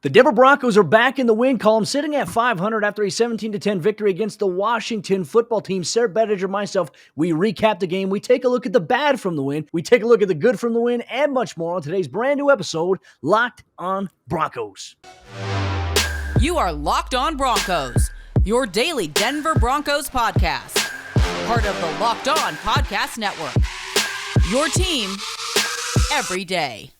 The Denver Broncos are back in the win column, sitting at 500 after a 17-10 victory against the Washington football team. Sayre, Bedinger, myself, we recap the game. We take a look at the bad from the win. We take a look at the good from the win and much more on today's brand new episode, Locked on Broncos. You are Locked on Broncos, your daily Denver Broncos podcast. Part of the Locked on Podcast Network. Your team every day.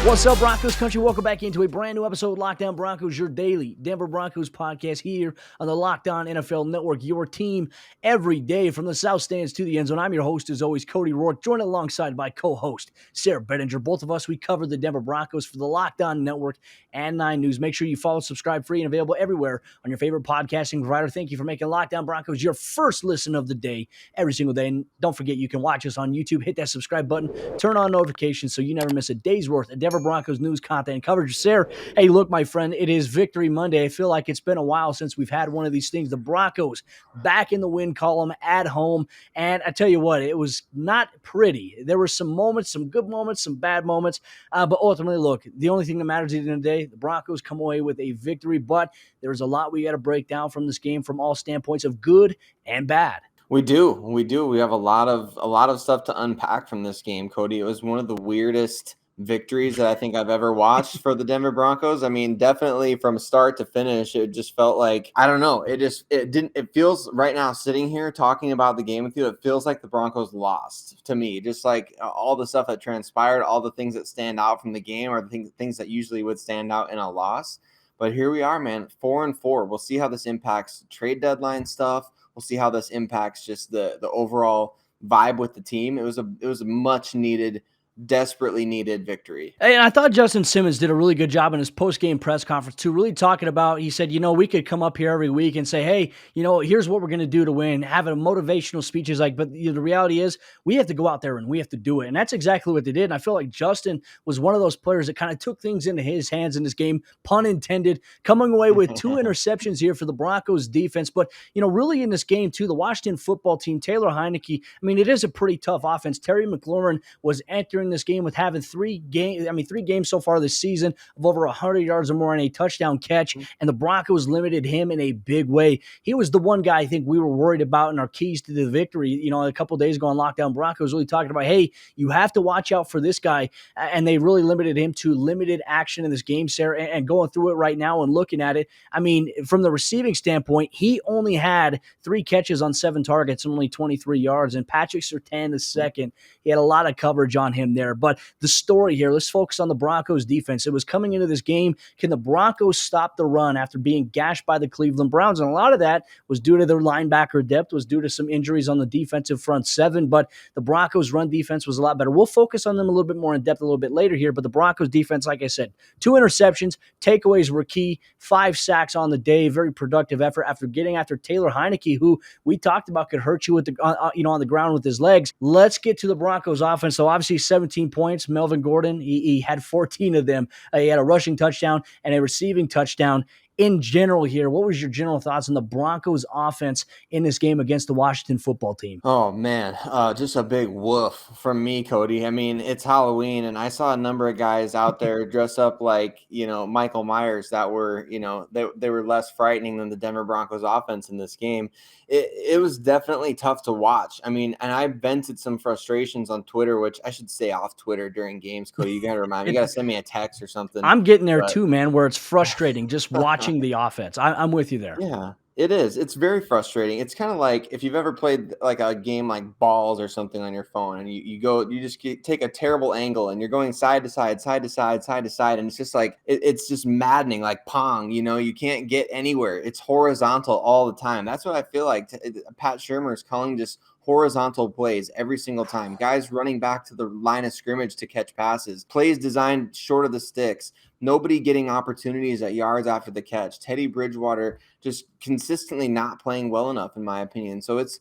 What's up, Broncos country? Welcome back into a brand new episode of Locked on Broncos, your daily Denver Broncos podcast here on the Locked on NFL Network, your team every day from the South Stands to the end zone. I'm your host, as always, Cody Roark, joined alongside my co-host, Sayre Bedinger. Both of us, we cover the Denver Broncos for the Locked on Network and 9 News. Make sure you follow, subscribe, free and available everywhere on your favorite podcasting provider. Thank you for making Locked on Broncos your first listen of the day every single day. And don't forget, you can watch us on YouTube. Hit that subscribe button, turn on notifications so you never miss a day's worth of Denver Broncos news, content, and coverage. Sayre, hey, look, my friend, it is Victory Monday. I feel like it's been a while since we've had one of these things. The Broncos back in the win column at home, and I tell you what, it was not pretty. There were some moments, some good moments, some bad moments, but ultimately, look, the only thing that matters at the end of the day, the Broncos come away with a victory, but there's a lot we got to break down from this game from all standpoints of good and bad. We do. We have a lot of stuff to unpack from this game, Cody. It was one of the weirdest victories that I think I've ever watched for the Denver Broncos. I mean, definitely from start to finish, it just felt like, I don't know, it feels right now sitting here talking about the game with you, it feels like the Broncos lost to me. Just like all the stuff that transpired, all the things that stand out from the game are the things that usually would stand out in a loss. But here we are, man, 4-4. We'll see how this impacts trade deadline stuff. We'll see how this impacts just the overall vibe with the team. It was a much needed, desperately needed victory. And I thought Justin Simmons did a really good job in his post-game press conference too, really talking about, he said, we could come up here every week and say, hey, here's what we're going to do to win, have a motivational speeches but the reality is we have to go out there and we have to do it. And that's exactly what they did. And I feel like Justin was one of those players that kind of took things into his hands in this game, pun intended, coming away with 2 interceptions here for the Broncos defense. But, really in this game too, the Washington football team, Taylor Heinicke, I mean, it is a pretty tough offense. Terry McLaurin was entering this game with having 3 games so far this season of over 100 yards or more and a touchdown catch, and the Broncos limited him in a big way. He was the one guy I think we were worried about in our keys to the victory. A couple of days ago on Lockdown Broncos, really talking about, hey, you have to watch out for this guy, and they really limited him to limited action in this game, Sayre, and going through it right now and looking at it, I mean, from the receiving standpoint, he only had 3 catches on 7 targets and only 23 yards, and Patrick Surtain II, he had a lot of coverage on him there. But the story here, let's focus on the Broncos defense. It was coming into this game, can the Broncos stop the run after being gashed by the Cleveland Browns? And a lot of that was due to their linebacker depth, was due to some injuries on the defensive front 7, but the Broncos run defense was a lot better. We'll focus on them a little bit more in depth a little bit later here, but the Broncos defense, like I said, 2 interceptions, takeaways were key, 5 sacks on the day, very productive effort after getting after Taylor Heinicke, who we talked about could hurt you with on the ground with his legs. Let's get to the Broncos offense. So obviously 17 points. Melvin Gordon, he had 14 of them. He had a rushing touchdown and a receiving touchdown. In general here, what was your general thoughts on the Broncos offense in this game against the Washington football team? Oh, man, just a big woof from me, Cody. I mean, it's Halloween, and I saw a number of guys out there dressed up like, Michael Myers that were, they were less frightening than the Denver Broncos offense in this game. It was definitely tough to watch. I mean, and I vented some frustrations on Twitter, which I should stay off Twitter during games, Cody. You got to remind me. You got to send me a text or something. I'm getting there too, man, where it's frustrating just watching the offense. I'm with you there. Yeah. It is. It's very frustrating. It's kind of like if you've ever played like a game like Balls or something on your phone, and you just take a terrible angle and you're going side to side, side to side, side to side, and it's just like it's just maddening, like Pong. You can't get anywhere. It's horizontal all the time. That's what I feel like. Pat Shurmur is calling just horizontal plays every single time. Guys running back to the line of scrimmage to catch passes. Plays designed short of the sticks. Nobody getting opportunities at yards after the catch. Teddy Bridgewater just consistently not playing well enough, in my opinion. So it's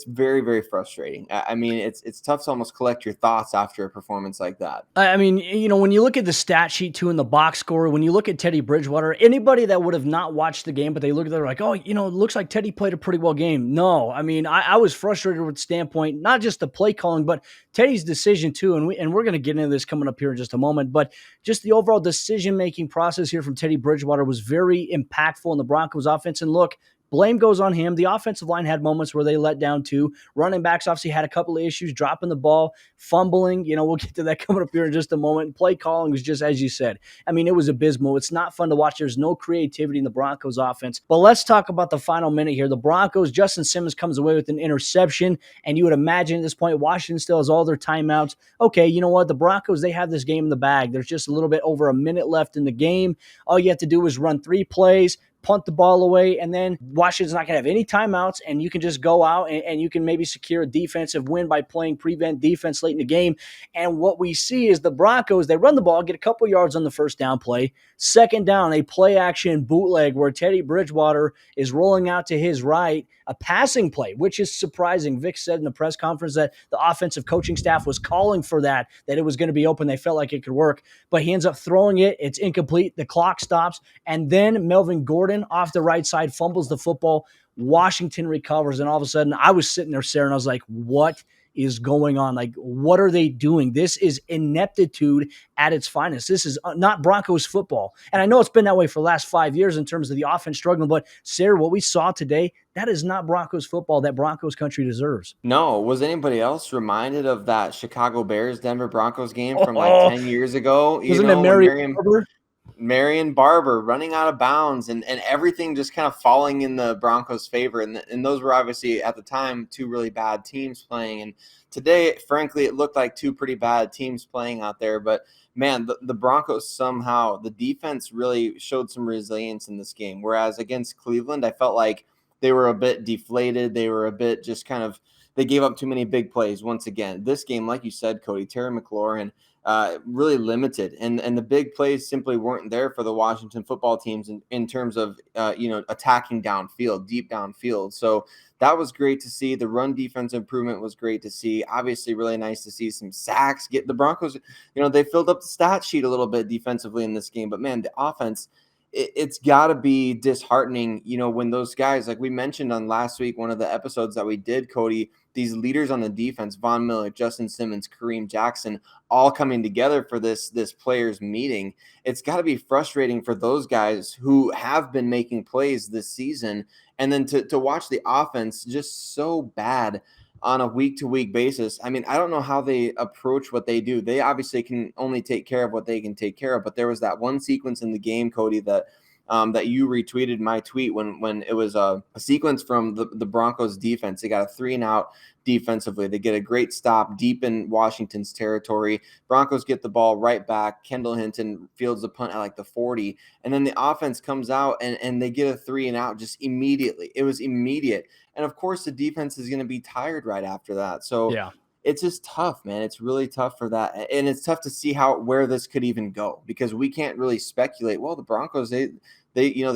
very, very frustrating. I mean, it's tough to almost collect your thoughts after a performance like that. I mean, when you look at the stat sheet too in the box score, when you look at Teddy Bridgewater, anybody that would have not watched the game, but they look at it like, oh, it looks like Teddy played a pretty well game. No, I mean, I was frustrated with the standpoint, not just the play calling, but Teddy's decision too, and we're going to get into this coming up here in just a moment, but just the overall decision-making process here from Teddy Bridgewater was very impactful in the Broncos offense. And look, blame goes on him. The offensive line had moments where they let down too. Running backs obviously had a couple of issues, dropping the ball, fumbling. We'll get to that coming up here in just a moment. Play calling was just, as you said, I mean, it was abysmal. It's not fun to watch. There's no creativity in the Broncos offense. But let's talk about the final minute here. The Broncos, Justin Simmons comes away with an interception, and you would imagine at this point, Washington still has all their timeouts. Okay, you know what? The Broncos, they have this game in the bag. There's just a little bit over a minute left in the game. All you have to do is run 3 plays, punt the ball away, and then Washington's not going to have any timeouts, and you can just go out and you can maybe secure a defensive win by playing prevent defense late in the game. And what we see is the Broncos, they run the ball, get a couple yards on the first down play. Second down, a play action bootleg where Teddy Bridgewater is rolling out to his right, a passing play, which is surprising. Vic said in the press conference that the offensive coaching staff was calling for that it was going to be open. They felt like it could work, but he ends up throwing it. It's incomplete. The clock stops, and then Melvin Gordon off the right side fumbles the football. Washington recovers, and all of a sudden I was sitting there, Sarah, and I was like, what is going on? Like, what are they doing? This is ineptitude at its finest. This is not Broncos football. And I know it's been that way for the last 5 years in terms of the offense struggling, but Sarah, what we saw today, that is not Broncos football that Broncos country deserves. No. Was anybody else reminded of that Chicago Bears Denver Broncos game from like 10 years ago? Wasn't it Marion Barber running out of bounds and everything just kind of falling in the Broncos' favor. And those were obviously at the time 2 really bad teams playing. And today, frankly, it looked like 2 pretty bad teams playing out there. But man, the Broncos somehow, the defense really showed some resilience in this game. Whereas against Cleveland, I felt like they were a bit deflated. They were a bit just kind of, they gave up too many big plays once again. This game, like you said, Cody, Terry McLaurin, really limited. And the big plays simply weren't there for the Washington football teams in terms of, attacking downfield, deep downfield. So that was great to see. The run defense improvement was great to see. Obviously, really nice to see some sacks. Get the Broncos, they filled up the stat sheet a little bit defensively in this game. But, man, the offense, it's got to be disheartening, when those guys, like we mentioned on last week, one of the episodes that we did, Cody, these leaders on the defense, Von Miller, Justin Simmons, Kareem Jackson, all coming together for this players meeting. It's got to be frustrating for those guys who have been making plays this season, and then to watch the offense just so bad on a week-to-week basis. I mean, I don't know how they approach what they do. They obviously can only take care of what they can take care of, but there was that one sequence in the game, Cody, that you retweeted my tweet when it was a sequence from the Broncos defense. They got a 3-and-out defensively. They get a great stop deep in Washington's territory. Broncos get the ball right back. Kendall Hinton fields the punt at like the 40. And then the offense comes out and they get a 3-and-out just immediately. It was immediate. And of course, the defense is going to be tired right after that. So yeah, it's just tough, man. It's really tough for that. And it's tough to see where this could even go, because we can't really speculate. Well, the Broncos, they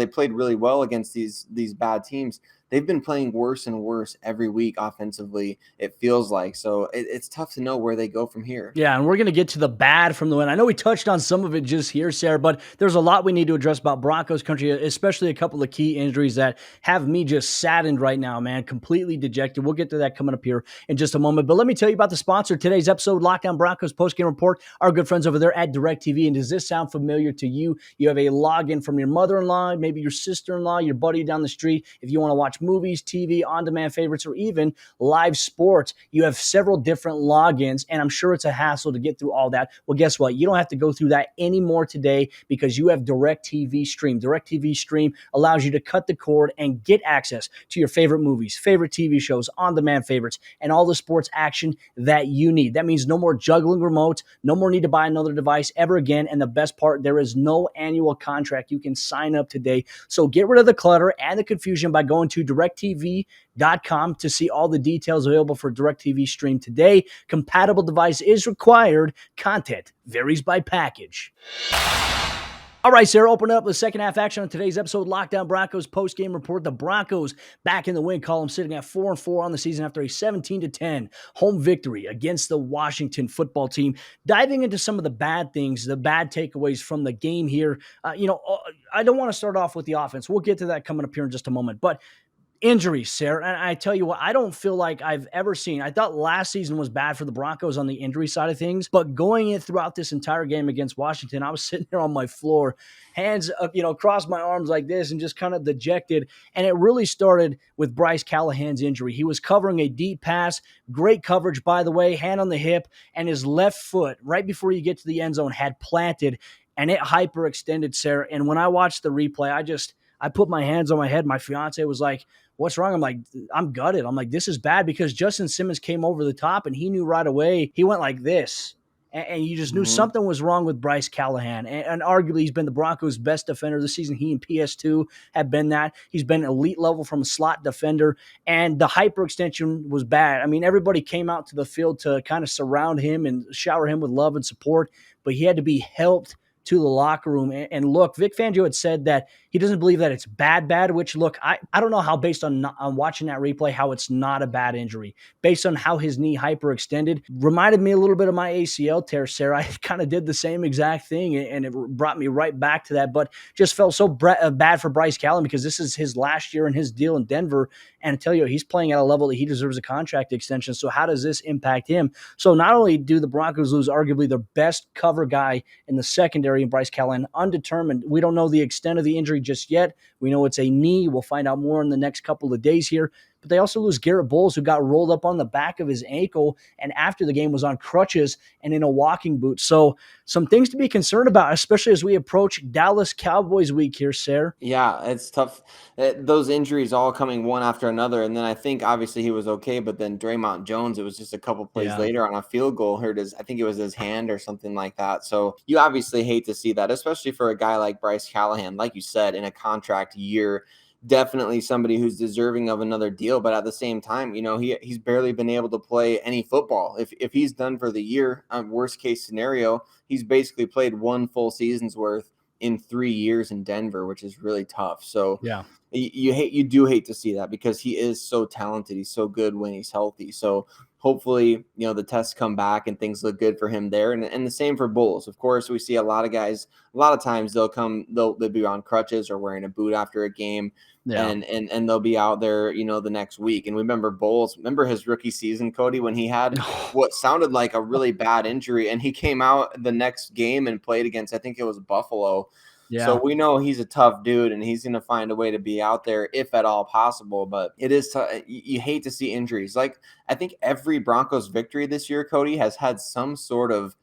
played really well against these bad teams. They've been playing worse and worse every week offensively, it feels like. So it's tough to know where they go from here. Yeah, and we're going to get to the bad from the win. I know we touched on some of it just here, Sarah, but there's a lot we need to address about Broncos country, especially a couple of key injuries that have me just saddened right now, man, completely dejected. We'll get to that coming up here in just a moment. But let me tell you about the sponsor of today's episode, Lockdown Broncos Postgame Report, our good friends over there at DirecTV. And does this sound familiar to you? You have a login from your mother-in-law, maybe your sister-in-law, your buddy down the street. If you want to watch movies, TV, on-demand favorites, or even live sports, you have several different logins, and I'm sure it's a hassle to get through all that. Well, guess what? You don't have to go through that anymore today, because you have DirecTV Stream. DirecTV Stream allows you to cut the cord and get access to your favorite movies, favorite TV shows, on-demand favorites, and all the sports action that you need. That means no more juggling remotes, no more need to buy another device ever again, and the best part, there is no annual contract. You can sign up today. So get rid of the clutter and the confusion by going to DirecTV.com to see all the details available for DirecTV Stream today. Compatible device is required. Content varies by package. All right, Sarah, open up the second half action on today's episode, Lockdown Broncos Post-Game Report. The Broncos back in the win column, sitting at 4-4 on the season after a 17-10 home victory against the Washington football team. Diving into some of the bad things, the bad takeaways from the game here. I don't want to start off with the offense. We'll get to that coming up here in just a moment. But Injuries, Sarah. And I tell you what, I don't feel like I've ever seen. I thought last season was bad for the Broncos on the injury side of things, but going in throughout this entire game against Washington, I was sitting there on my floor, hands up, crossed my arms like this and just kind of dejected. And it really started with Bryce Callahan's injury. He was covering a deep pass, great coverage, by the way, hand on the hip, and his left foot, right before you get to the end zone, had planted and it hyperextended, Sarah. And when I watched the replay, I put my hands on my head. My fiance was like, "What's wrong?" I'm like, "I'm gutted." I'm like, "This is bad," because Justin Simmons came over the top and he knew right away. He went like this. And you just knew something was wrong with Bryce Callahan. And arguably, he's been the Broncos' best defender this season. He and PS2 have been that. He's been elite level from a slot defender. And the hyperextension was bad. I mean, everybody came out to the field to kind of surround him and shower him with love and support, but he had to be helped to the locker room. And look, Vic Fangio had said that he doesn't believe that it's bad, which look, I don't know how, based on watching that replay, how it's not a bad injury. Based on how his knee hyperextended, reminded me a little bit of my ACL tear, Sarah. I kind of did the same exact thing, and it brought me right back to that, but just felt so bad for Bryce Callahan because this is his last year in his deal in Denver. And I tell you, he's playing at a level that he deserves a contract extension. So how does this impact him? So not only do the Broncos lose arguably their best cover guy in the secondary in Bryce Callahan, undetermined. We don't know the extent of the injury just yet. We know it's a knee. We'll find out more in the next couple of days here. But they also lose Garrett Bowles, who got rolled up on the back of his ankle and after the game was on crutches and in a walking boot. So some things to be concerned about, especially as we approach Dallas Cowboys week here, Sayre. Yeah, it's tough. Those injuries all coming one after another. And then I think obviously he was okay, but then Draymond Jones, it was just a couple plays later on a field goal, hurt I think it was his hand or something like that. So you obviously hate to see that, especially for a guy like Bryce Callahan, like you said, in a contract year. Definitely somebody who's deserving of another deal, but at the same time, he's barely been able to play any football. If he's done for the year, worst case scenario, he's basically played one full season's worth in 3 years in Denver, which is really tough. So Yeah. you do hate to see that because he is so talented. He's so good when he's healthy. So hopefully, the tests come back and things look good for him there. And the same for Bulls. Of course, we see a lot of guys, a lot of times they'll be on crutches or wearing a boot after a game. Yeah. And they'll be out there, the next week. And remember his rookie season, Cody, when he had what sounded like a really bad injury and he came out the next game and played against, I think it was Buffalo. Yeah. So we know he's a tough dude and he's going to find a way to be out there if at all possible. But it is you hate to see injuries. Like I think every Broncos victory this year, Cody, has had some sort of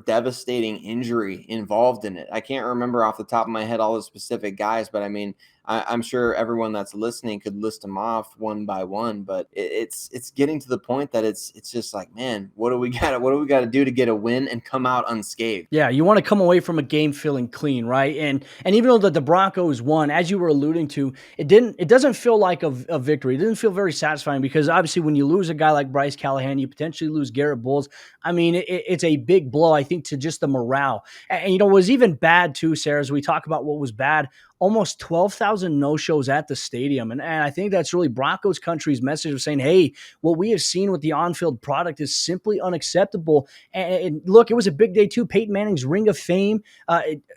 devastating injury involved in it. I can't remember off the top of my head all the specific guys, but I mean, I'm sure everyone that's listening could list them off one by one, but it's getting to the point that it's just like, man, what do we got to do to get a win and come out unscathed? Yeah, you want to come away from a game feeling clean, right? And even though the Broncos won, as you were alluding to, it doesn't feel like a victory. It doesn't feel very satisfying because obviously when you lose a guy like Bryce Callahan, you potentially lose Garrett Bowles. I mean, it's a big blow, I think, to just the morale. And it was even bad too, Sarah, as we talk about what was bad. Almost 12,000 no-shows at the stadium. And I think that's really Broncos country's message of saying, hey, what we have seen with the on-field product is simply unacceptable. And look, it was a big day too. Peyton Manning's Ring of Fame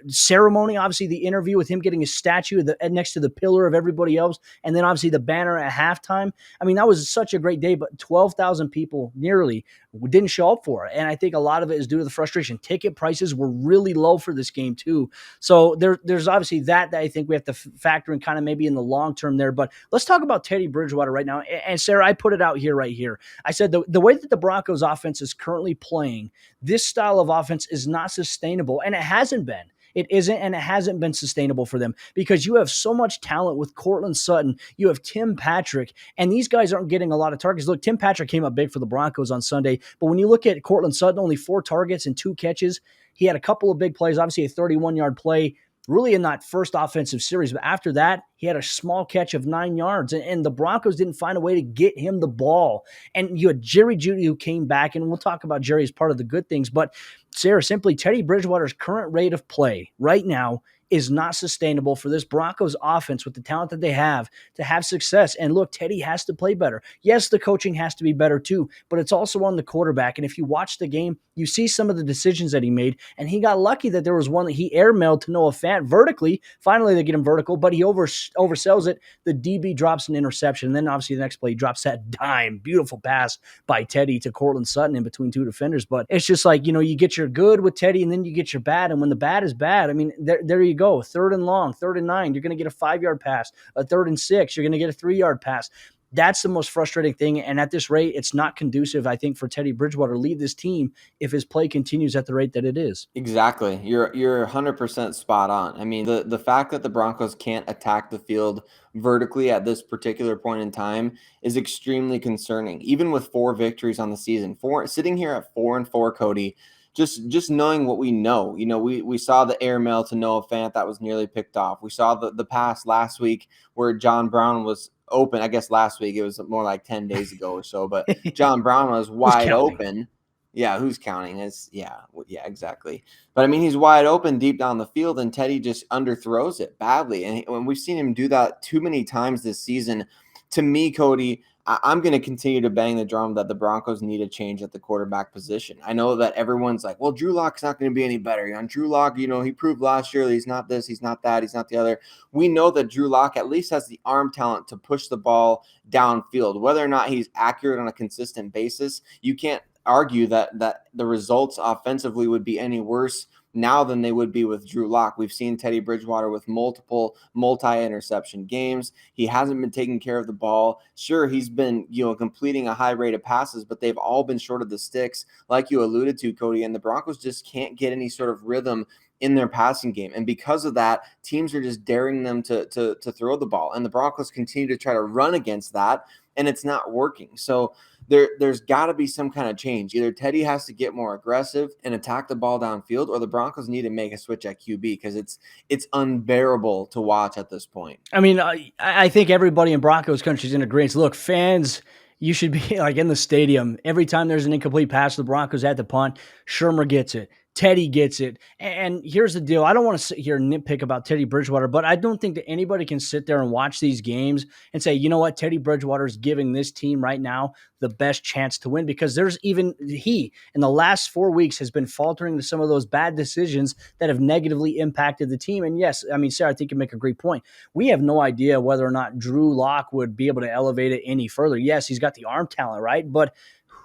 ceremony, obviously the interview with him getting his statue next to the pillar of everybody else, and then obviously the banner at halftime. I mean, that was such a great day, but 12,000 people nearly didn't show up for it. And I think a lot of it is due to the frustration. Ticket prices were really low for this game too. So there's obviously that I think we have to factor in kind of maybe in the long term there. But let's talk about Teddy Bridgewater right now. And Sarah, I put it out here right here. I said the way that the Broncos offense is currently playing, this style of offense is not sustainable, and it hasn't been. It isn't, and it hasn't been sustainable for them because you have so much talent with Cortland Sutton. You have Tim Patrick, and these guys aren't getting a lot of targets. Look, Tim Patrick came up big for the Broncos on Sunday, but when you look at Cortland Sutton, only 4 targets and 2 catches. He had a couple of big plays, obviously a 31-yard play, really in that first offensive series. But after that, he had a small catch of 9 yards, and the Broncos didn't find a way to get him the ball. And you had Jerry Jeudy who came back, and we'll talk about Jerry as part of the good things. But Sarah, simply Teddy Bridgewater's current rate of play right now is not sustainable for this Broncos offense with the talent that they have to have success. And look, Teddy has to play better. Yes, the coaching has to be better too, but it's also on the quarterback. And if you watch the game, you see some of the decisions that he made, and he got lucky that there was one that he airmailed to Noah Fant vertically. Finally, they get him vertical, but he oversells it. The DB drops an interception, and then obviously the next play he drops that dime. Beautiful pass by Teddy to Cortland Sutton in between two defenders. But it's just like, you get your good with Teddy, and then you get your bad. And when the bad is bad, I mean, there you go. 3rd and long, 3rd and 9, you're going to get a 5-yard pass. A 3rd and 6, you're going to get a 3-yard pass. That's the most frustrating thing. And at this rate, it's not conducive, I think, for Teddy Bridgewater to lead this team if his play continues at the rate that it is. Exactly. You're 100% spot on. I mean, the fact that the Broncos can't attack the field vertically at this particular point in time is extremely concerning. Even with 4 victories on the season, sitting here at 4-4, Cody, just knowing what we know. We saw the airmail to Noah Fant that was nearly picked off. We saw the pass last week where John Brown was open. I guess last week, it was more like 10 days ago or so, but John Brown was wide open. Yeah, who's counting? Yeah, exactly. But I mean, he's wide open deep down the field, and Teddy just underthrows it badly. And when we've seen him do that too many times this season, to me, Cody, I'm going to continue to bang the drum that the Broncos need a change at the quarterback position. I know that everyone's like, well, Drew Lock's not going to be any better. Drew Lock, he proved last year that he's not this, he's not that, he's not the other. We know that Drew Lock at least has the arm talent to push the ball downfield. Whether or not he's accurate on a consistent basis, you can't argue that the results offensively would be any worse now than they would be with Drew Lock. We've seen Teddy Bridgewater with multiple multi-interception games. He hasn't been taking care of the ball. Sure, he's been, completing a high rate of passes, but they've all been short of the sticks, like you alluded to, Cody, and the Broncos just can't get any sort of rhythm in their passing game. And because of that, teams are just daring them to throw the ball. And the Broncos continue to try to run against that, and it's not working. So there's got to be some kind of change. Either Teddy has to get more aggressive and attack the ball downfield, or the Broncos need to make a switch at QB, because it's unbearable to watch at this point. I mean, I think everybody in Broncos country is in agreement. Look, fans, you should be like in the stadium. Every time there's an incomplete pass to the Broncos at the punt, Shermer gets it. Teddy gets it. And here's the deal. I don't want to sit here and nitpick about Teddy Bridgewater, but I don't think that anybody can sit there and watch these games and say, you know what, Teddy Bridgewater is giving this team right now the best chance to win, because he in the last 4 weeks has been faltering to some of those bad decisions that have negatively impacted the team. And yes, I mean, Sarah, I think you make a great point. We have no idea whether or not Drew Lock would be able to elevate it any further. Yes, he's got the arm talent, right? But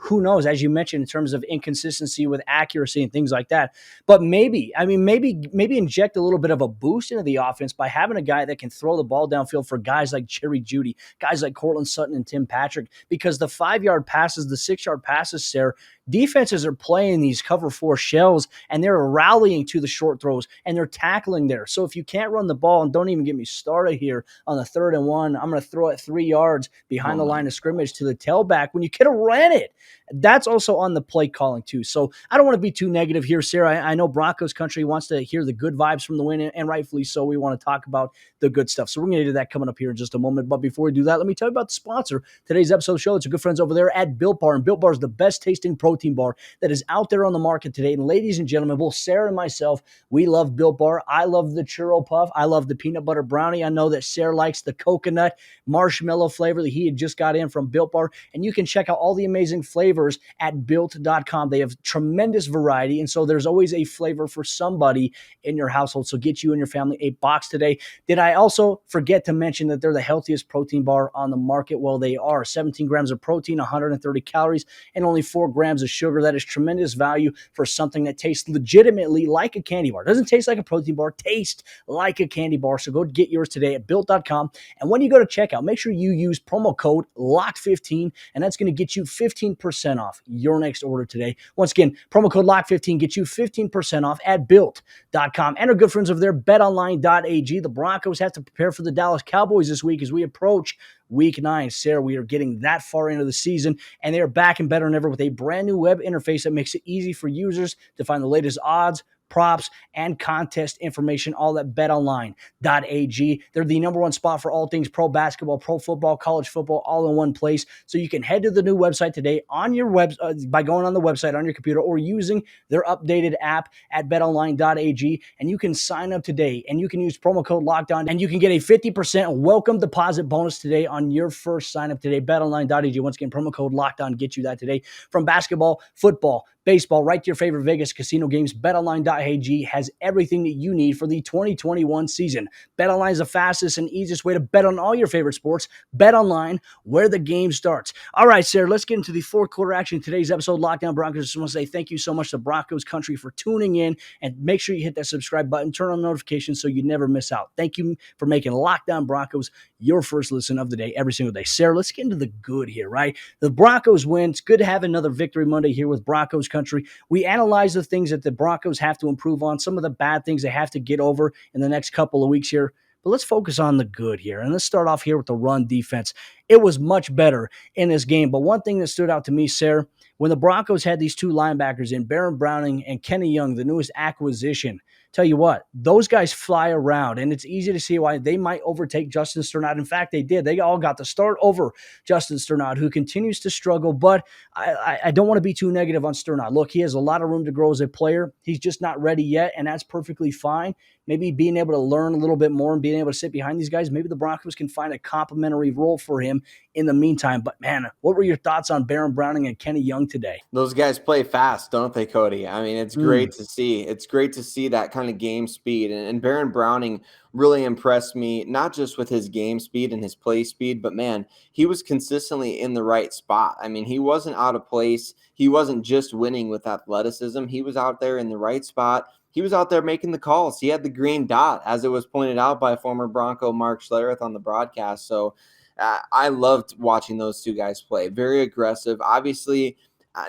who knows, as you mentioned, in terms of inconsistency with accuracy and things like that. But maybe inject a little bit of a boost into the offense by having a guy that can throw the ball downfield for guys like Jerry Jeudy, guys like Cortland Sutton and Tim Patrick, because the 5-yard passes, the 6-yard passes, Sarah, defenses are playing these cover 4 shells, and they're rallying to the short throws, and they're tackling there. So if you can't run the ball, and don't even get me started here on the 3rd and 1, I'm going to throw it 3 yards behind the line of scrimmage to the tailback when you could have ran it. That's also on the play calling too. So I don't want to be too negative here, Sarah. I know Broncos country wants to hear the good vibes from the win, and rightfully so. We want to talk about the good stuff. So we're going to do that coming up here in just a moment. But before we do that, let me tell you about the sponsor today's episode of the show. It's our good friends over there at Built Bar. And Built Bar is the best tasting protein bar that is out there on the market today. And ladies and gentlemen, both Sarah and myself, we love Built Bar. I love the churro puff. I love the peanut butter brownie. I know that Sarah likes the coconut marshmallow flavor that he had just got in from Built Bar. And you can check out all the amazing flavors at built.com. They have tremendous variety, and so there's always a flavor for somebody in your household. So get you and your family a box today. Did I also forget to mention that they're the healthiest protein bar on the market? Well, they are. 17 grams of protein, 130 calories, and only 4 grams of sugar. That is tremendous value for something that tastes legitimately like a candy bar. It doesn't taste like a protein bar, tastes like a candy bar. So go get yours today at built.com. And when you go to checkout, make sure you use promo code LOCK15, and that's going to get you 15% off your next order today. Once again, promo code LOCK15 gets you 15% off at built.com. And our good friends over there, betonline.ag. The Broncos have to prepare for the Dallas Cowboys this week as we approach Week 9. Sarah, we are getting that far into the season, and they are back and better than ever with a brand new web interface that makes it easy for users to find the latest odds, props, and contest information, all at betonline.ag. They're the number one spot for all things pro basketball, pro football, college football, all in one place. So you can head to the new website today on your by going on the website on your computer or using their updated app at betonline.ag, and you can sign up today and you can use promo code LOCKEDON and you can get a 50% welcome deposit bonus today on your first sign up today. betonline.ag, once again, promo code LOCKEDON, get you that today. From basketball, football, baseball, right to your favorite Vegas casino games, betonline.ag has everything that you need for the 2021 season. BetOnline is the fastest and easiest way to bet on all your favorite sports. BetOnline, where the game starts. All right, Sayre, let's get into the fourth quarter action in today's episode. Lockdown Broncos. I just want to say thank you so much to Broncos Country for tuning in, and make sure you hit that subscribe button, turn on notifications so you never miss out. Thank you for making Lockdown Broncos your first listen of the day every single day. Sayre, let's get into the good here, right? The Broncos win. It's good to have another Victory Monday here with Broncos Country. We analyze the things that the Broncos have to improve on, some of the bad things they have to get over in the next couple of weeks here. But let's focus on the good here. And let's start off here with the run defense. It was much better in this game. But one thing that stood out to me, Sayre, when the Broncos had these two linebackers in, Baron Browning and Kenny Young, the newest acquisition, tell you what, those guys fly around, and it's easy to see why they might overtake Justin Simmons. In fact, they did. They all got the start over Justin Simmons, who continues to struggle, but I don't want to be too negative on Simmons. Look, he has a lot of room to grow as a player. He's just not ready yet, and that's perfectly fine. Maybe being able to learn a little bit more and being able to sit behind these guys, maybe the Broncos can find a complimentary role for him in the meantime. But, man, what were your thoughts on Baron Browning and Kenny Young today? Those guys play fast, don't they, Cody? I mean, it's great to see. It's great to see that kind of game speed. And Baron Browning really impressed me, not just with his game speed and his play speed, but, man, he was consistently in the right spot. I mean, he wasn't out of place. He wasn't just winning with athleticism. He was out there in the right spot. He was out there making the calls. He had the green dot, as it was pointed out by former Bronco Mark Schlereth on the broadcast. So I loved watching those two guys play. Very aggressive. Obviously,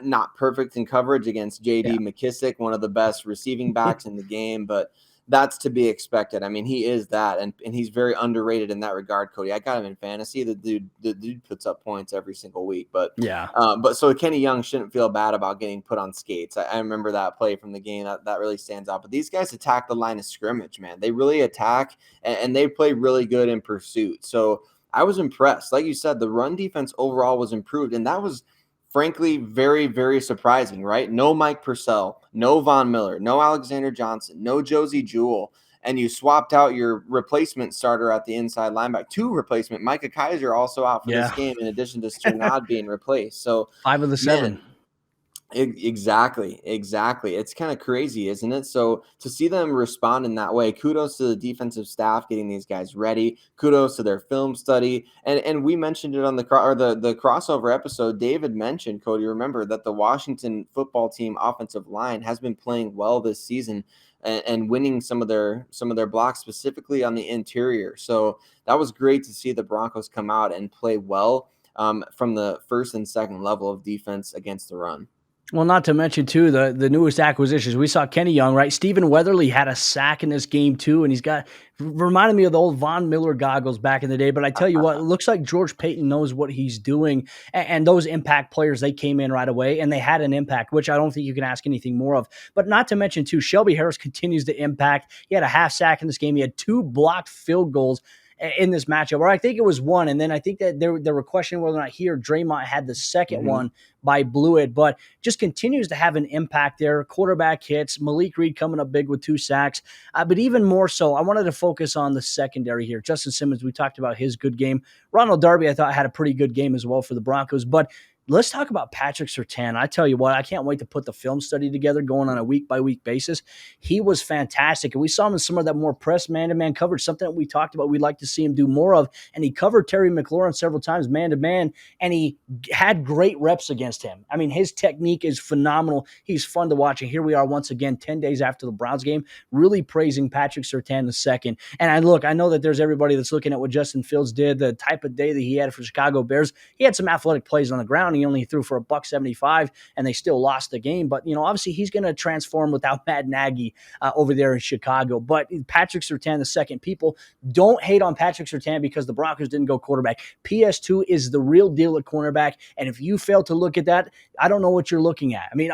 not perfect in coverage against J.D. McKissick, one of the best receiving backs in the game, but that's to be expected. I mean, he is that, and he's very underrated in that regard, Cody. I got him in fantasy. The dude puts up points every single week. But but so Kenny Young shouldn't feel bad about getting put on skates. I remember that play from the game. That really stands out. But these guys attack the line of scrimmage, man. They really attack, and they play really good in pursuit. So I was impressed. Like you said, the run defense overall was improved, and that was frankly very, very surprising, right? No Mike Purcell, no Von Miller, no Alexander Johnson, no Josie Jewell, and you swapped out your replacement starter at the inside linebacker. Two replacement. Micah Kaiser also out for this game in addition to Sternad being replaced. So 5 of the 7. Exactly. It's kind of crazy, isn't it? So to see them respond in that way, kudos to the defensive staff getting these guys ready. Kudos to their film study. And we mentioned it on the crossover episode. David mentioned, Cody, remember that the Washington football team offensive line has been playing well this season and winning some of their blocks, specifically on the interior. So that was great to see the Broncos come out and play well from the first and second level of defense against the run. Well, not to mention, too, the newest acquisitions. We saw Kenny Young, right? Stephen Weatherly had a sack in this game, too, and reminded me of the old Von Miller goggles back in the day. But I tell you what, it looks like George Payton knows what he's doing. And those impact players, they came in right away, and they had an impact, which I don't think you can ask anything more of. But not to mention, too, Shelby Harris continues to impact. He had a half sack in this game. He had 2 blocked field goals in this matchup, or I think it was 1. And then I think that there were questioning whether or not he or Draymond had the second one by Blewett, but just continues to have an impact there. Quarterback hits, Malik Reed coming up big with 2 sacks. But even more so, I wanted to focus on the secondary here. Justin Simmons, we talked about his good game. Ronald Darby, I thought, had a pretty good game as well for the Broncos, but let's talk about Patrick Surtain. I tell you what, I can't wait to put the film study together going on a week-by-week basis. He was fantastic, and we saw him in some of that more press man-to-man coverage, something that we talked about we'd like to see him do more of, and he covered Terry McLaurin several times man-to-man, and he had great reps against him. I mean, his technique is phenomenal. He's fun to watch, and here we are once again 10 days after the Browns game, really praising Patrick Surtain II. And I know that there's everybody that's looking at what Justin Fields did, the type of day that he had for Chicago Bears. He had some athletic plays on the ground. He only threw for $175, and they still lost the game. But, obviously he's going to transform without Matt Nagy over there in Chicago. But Patrick Surtain II, people don't hate on Patrick Surtain because the Broncos didn't go quarterback. PS2 is the real deal at cornerback, and if you fail to look at that, I don't know what you're looking at. I mean,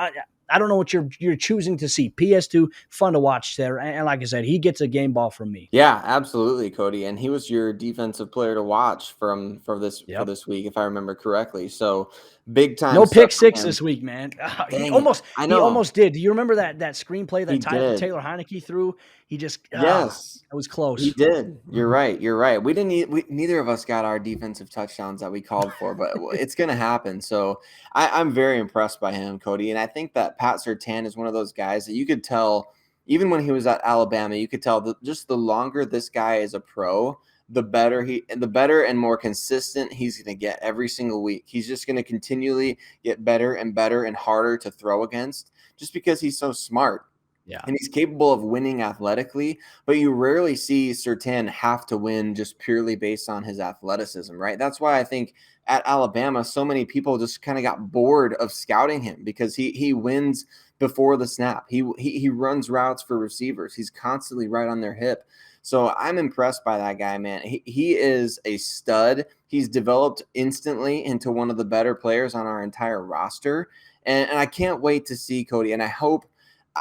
I don't know what you're choosing to see. PS2, fun to watch there. And like I said, he gets a game ball from me. Yeah, absolutely, Cody. And he was your defensive player to watch for Yep. this week, if I remember correctly. So big time No stuff pick from six him. this week, man. He Dang it. almost I he know. almost did. Do you remember that screenplay He that did. Taylor Heineke threw? He just Yes. it was He close. did. You're right. You're right. Neither of us got our defensive touchdowns that we called for, but it's going to happen. So I'm very impressed by him, Cody. And I think that Pat Surtain is one of those guys that you could tell, even when he was at Alabama, you could tell that just the longer this guy is a pro, the better and more consistent he's going to get every single week. He's just going to continually get better and better and harder to throw against just because he's so smart. Yeah. And he's capable of winning athletically, but you rarely see Surtain have to win just purely based on his athleticism, right? That's why I think at Alabama, so many people just kind of got bored of scouting him because he wins before the snap. He runs routes for receivers. He's constantly right on their hip. So I'm impressed by that guy, man. He is a stud. He's developed instantly into one of the better players on our entire roster. And I can't wait to see Cody. And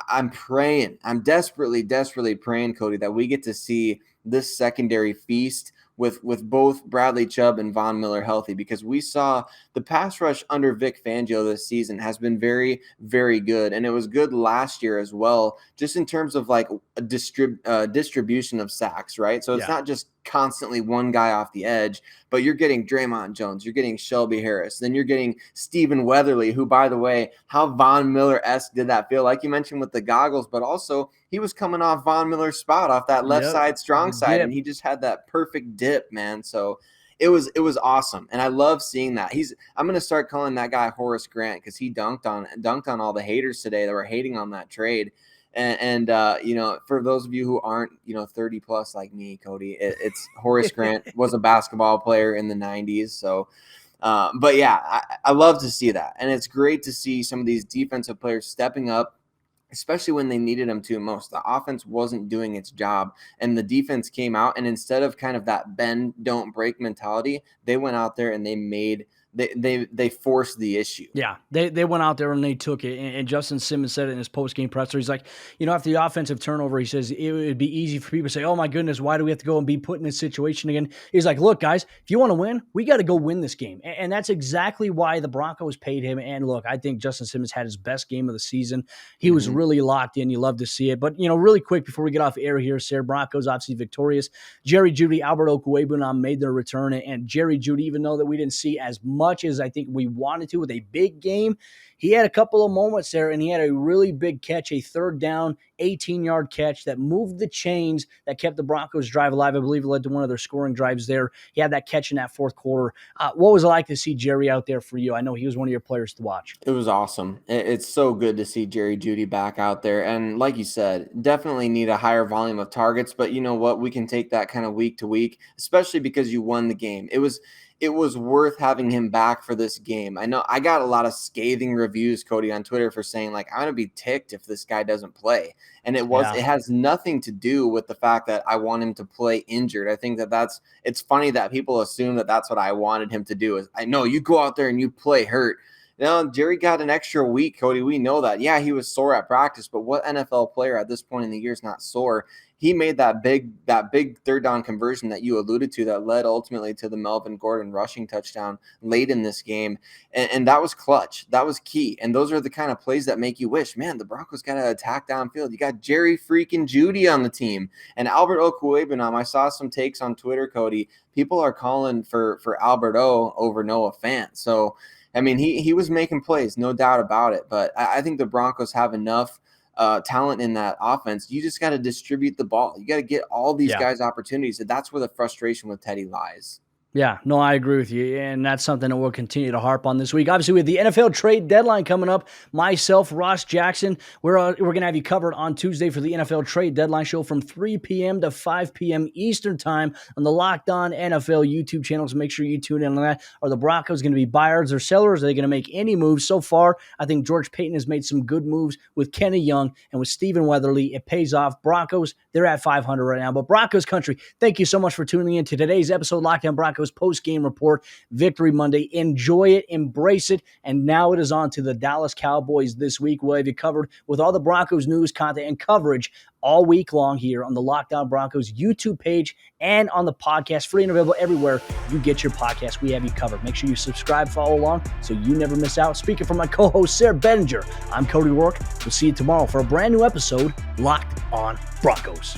I'm praying. I'm desperately praying, Cody, that we get to see this secondary feast with both Bradley Chubb and Von Miller healthy, because we saw the pass rush under Vic Fangio this season has been very, very good. And it was good last year as well, just in terms of like a distribution of sacks, right? So it's not just constantly one guy off the edge, but you're getting Draymond Jones, you're getting Shelby Harris, then you're getting Stephen Weatherly, who, by the way, how Von Miller-esque did that feel? Like you mentioned with the goggles, but also he was coming off Von Miller's spot off that left side, strong side, and he just had that perfect dip, man. So it was awesome, and I love seeing that. I'm gonna start calling that guy Horace Grant because he dunked on all the haters today that were hating on that trade. And for those of you who aren't 30 plus like me, Cody, it's Horace Grant was a basketball player in the 90s. So but yeah, I love to see that, and it's great to see some of these defensive players stepping up, especially when they needed them to most. The offense wasn't doing its job, and the defense came out, and instead of kind of that bend don't break mentality, they went out there and they forced the issue. Yeah, they went out there and they took it. And Justin Simmons said it in his post-game presser. He's like, after the offensive turnover, he says it would be easy for people to say, oh my goodness, why do we have to go and be put in this situation again? He's like, look, guys, if you want to win, we got to go win this game. And that's exactly why the Broncos paid him. And look, I think Justin Simmons had his best game of the season. He was really locked in. You love to see it. But, really quick before we get off air here, Sayre, Broncos obviously victorious. Jerry Jeudy, Albert Okwuegbunam made their return. And Jerry Jeudy, even though that we didn't see as much as I think we wanted to with a big game, he had a couple of moments there, and he had a really big catch, a third down, 18-yard catch that moved the chains that kept the Broncos drive alive. I believe it led to one of their scoring drives there. He had that catch in that fourth quarter. What was it like to see Jerry out there for you? I know he was one of your players to watch. It was awesome. It's so good to see Jerry Jeudy back out there. And like you said, definitely need a higher volume of targets. But you know what? We can take that kind of week to week, especially because you won the game. It was worth having him back for this game. I know I got a lot of scathing reviews, Cody, on Twitter for saying, like, I'm going to be ticked if this guy doesn't play. And it has nothing to do with the fact that I want him to play injured. I think it's funny that people assume that that's what I wanted him to do. Is I know you go out there and you play hurt. No, Jerry got an extra week, Cody. We know that. Yeah, he was sore at practice, but what NFL player at this point in the year is not sore? He made that big third down conversion that you alluded to that led ultimately to the Melvin Gordon rushing touchdown late in this game. And that was clutch. That was key. And those are the kind of plays that make you wish, man, the Broncos got to attack downfield. You got Jerry freaking Jeudy on the team. And Albert Okwuegbunam, I saw some takes on Twitter, Cody. People are calling for Albert O over Noah Fant. So, I mean, he was making plays, no doubt about it. But I think the Broncos have enough talent in that offense. You just got to distribute the ball. You got to get all these guys opportunities. And that's where the frustration with Teddy lies. Yeah, no, I agree with you, and that's something that we'll continue to harp on this week. Obviously, with the NFL trade deadline coming up, myself, Ross Jackson, we're going to have you covered on Tuesday for the NFL trade deadline show from 3 p.m. to 5 p.m. Eastern time on the Locked On NFL YouTube channel, so make sure you tune in on that. Are the Broncos going to be buyers or sellers? Are they going to make any moves? So far, I think George Paton has made some good moves with Kenny Young and with Stephen Weatherly. It pays off. Broncos, they're at 500 right now, but Broncos country, thank you so much for tuning in to today's episode, Locked On Broncos Broncos post-game report, Victory Monday. Enjoy it, embrace it, and now it is on to the Dallas Cowboys this week. We'll have you covered with all the Broncos news, content, and coverage all week long here on the Locked On Broncos YouTube page and on the podcast, free and available everywhere you get your podcast. We have you covered. Make sure you subscribe, follow along, so you never miss out. Speaking for my co-host, Sayre Bedinger, I'm Cody Roark. We'll see you tomorrow for a brand new episode, Locked On Broncos.